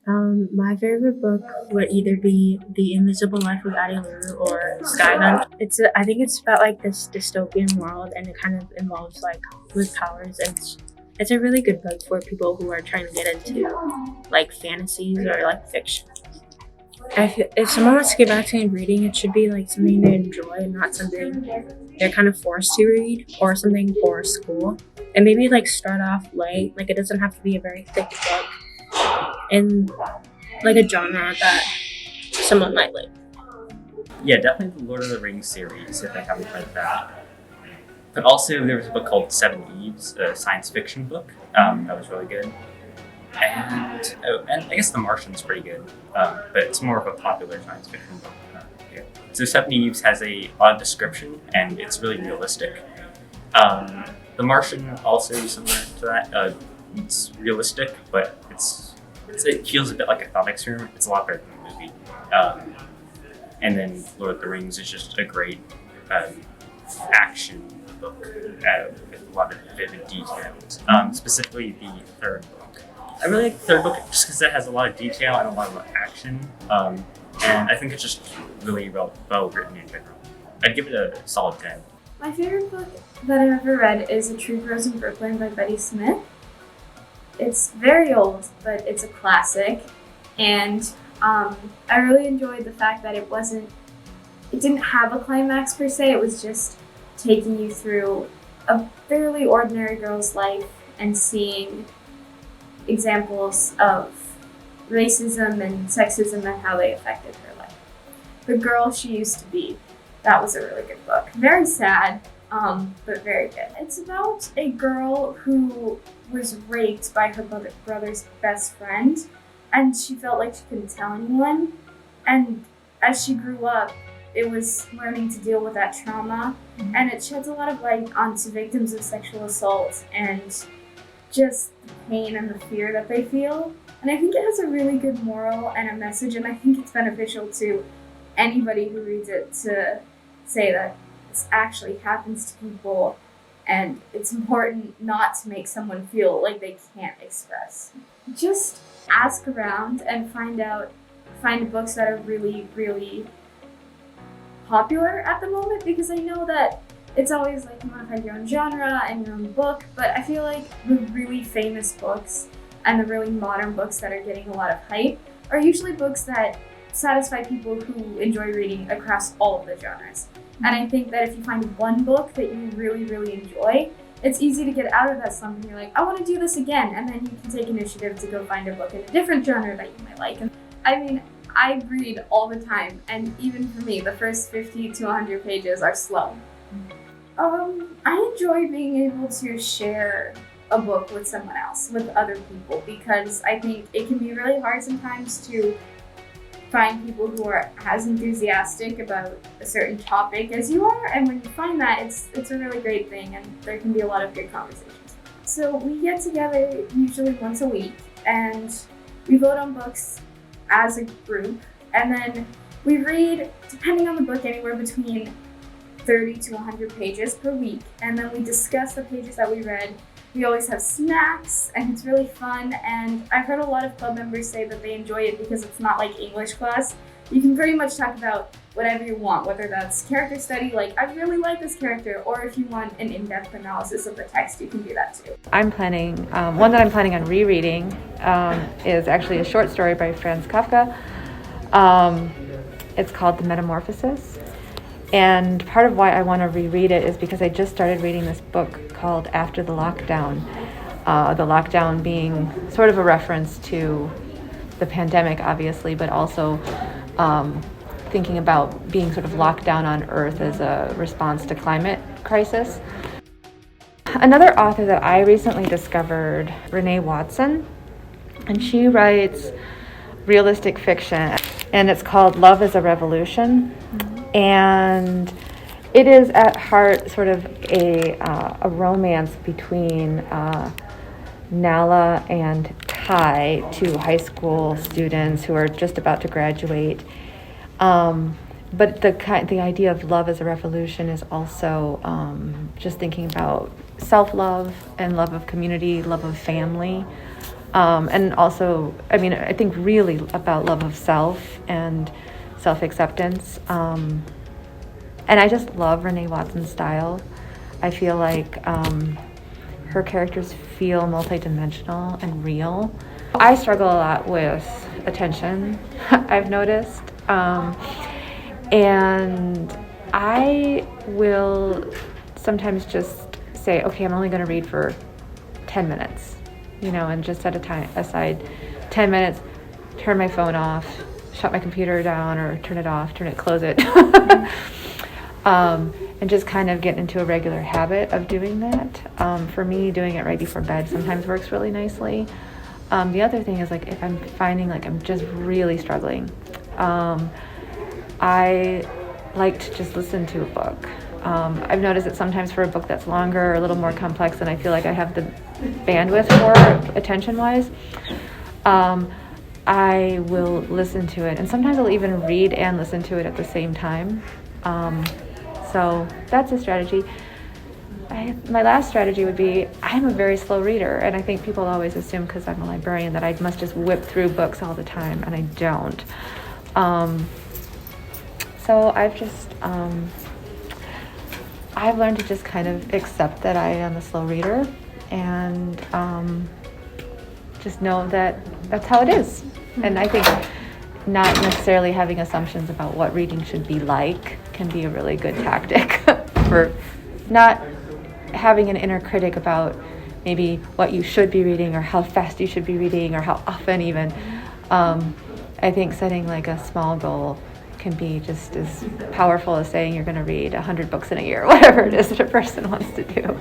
My favorite book would either be The Invisible Life of Addie LaRue or Skyhunt. I think it's about like this dystopian world, and it kind of involves like with powers, and it's a really good book for people who are trying to get into like fantasies or like fiction. If someone wants to get back to reading, it should be like something they enjoy and not something they're kind of forced to read or something for school. And maybe like start off light. Like it doesn't have to be a very thick book in like a genre that someone might like. Yeah, definitely the Lord of the Rings series, if I haven't read that. But also, there was a book called Seven Eves, a science fiction book. That was really good. And I guess The Martian's pretty good, but it's more of a popular science fiction book. Yeah. So Seven Eves has a lot of description, and it's really realistic. The Martian also similar to that. It's realistic, but it feels a bit like a thought experiment. It's a lot better than the movie. And then Lord of the Rings is just a great action book with a lot of vivid details. Specifically the third book. I really like the third book just because it has a lot of detail and a lot of action. And I think it's just really well written in general. I'd give it a solid 10. My favorite book that I've ever read is A Tree Grows in Brooklyn by Betty Smith. It's very old, but it's a classic. And I really enjoyed the fact that it didn't have a climax per se, it was just taking you through a fairly ordinary girl's life and seeing examples of racism and sexism and how they affected her life. The Girl She Used to Be, that was a really good book. Very sad, but very good. It's about a girl who was raped by her brother's best friend, and she felt like she couldn't tell anyone. And as she grew up, it was learning to deal with that trauma, and it sheds a lot of light onto victims of sexual assault and just the pain and the fear that they feel. And I think it has a really good moral and a message, and I think it's beneficial to anybody who reads it to say that this actually happens to people, and it's important not to make someone feel like they can't express. Just ask around and find books that are really, really popular at the moment, because I know that it's always like you want to find your own genre and your own book, but I feel like the really famous books and the really modern books that are getting a lot of hype are usually books that satisfy people who enjoy reading across all of the genres. And I think that if you find one book that you really, really enjoy, it's easy to get out of that slump and you're like, I want to do this again. And then you can take initiative to go find a book in a different genre that you might like. And I mean, I read all the time, and even for me, the first 50 to 100 pages are slow. I enjoy being able to share a book with someone else, with other people, because I think it can be really hard sometimes to find people who are as enthusiastic about a certain topic as you are, and when you find that, it's a really great thing, and there can be a lot of good conversations. So we get together usually once a week, and we vote on books as a group, and then we read, depending on the book, anywhere between 30 to 100 pages per week, and then we discuss the pages that we read. We always have snacks, and it's really fun, and I've heard a lot of club members say that they enjoy it because it's not like English class. You can pretty much talk about whatever you want, whether that's character study, like I really like this character, or if you want an in-depth analysis of the text, you can do that too. One that I'm planning on rereading is actually a short story by Franz Kafka. It's called The Metamorphosis. And part of why I want to reread it is because I just started reading this book called After the Lockdown. The lockdown being sort of a reference to the pandemic, obviously, but also thinking about being sort of locked down on Earth as a response to climate crisis. Another author that I recently discovered, Renee Watson, and she writes realistic fiction, and it's called Love is a Revolution. And it is at heart sort of a romance between Nala and Kai, two high school students who are just about to graduate. But the idea of love as a revolution is also just thinking about self-love and love of community, love of family. And also, I mean, I think really about love of self and self-acceptance. And I just love Renee Watson's style. I feel like her characters feel multidimensional and real. I struggle a lot with attention, I've noticed. And I will sometimes just say, okay, I'm only going to read for 10 minutes, and just set aside 10 minutes, turn my phone off, shut my computer down or turn it off, close it. And just kind of get into a regular habit of doing that. For me, doing it right before bed sometimes works really nicely. The other thing is, like, if I'm finding like I'm just really struggling, I like to just listen to a book. I've noticed that sometimes for a book that's longer or a little more complex and I feel like I have the bandwidth for attention-wise, I will listen to it. And sometimes I'll even read and listen to it at the same time. So that's a strategy. My last strategy would be, I'm a very slow reader, and I think people always assume because I'm a librarian that I must just whip through books all the time, and I don't. So I've learned to just kind of accept that I am a slow reader, and just know that that's how it is. And I think not necessarily having assumptions about what reading should be like can be a really good tactic for not having an inner critic about maybe what you should be reading or how fast you should be reading or how often even. I think setting like a small goal can be just as powerful as saying you're going to read 100 books in a year, whatever it is that a person wants to do.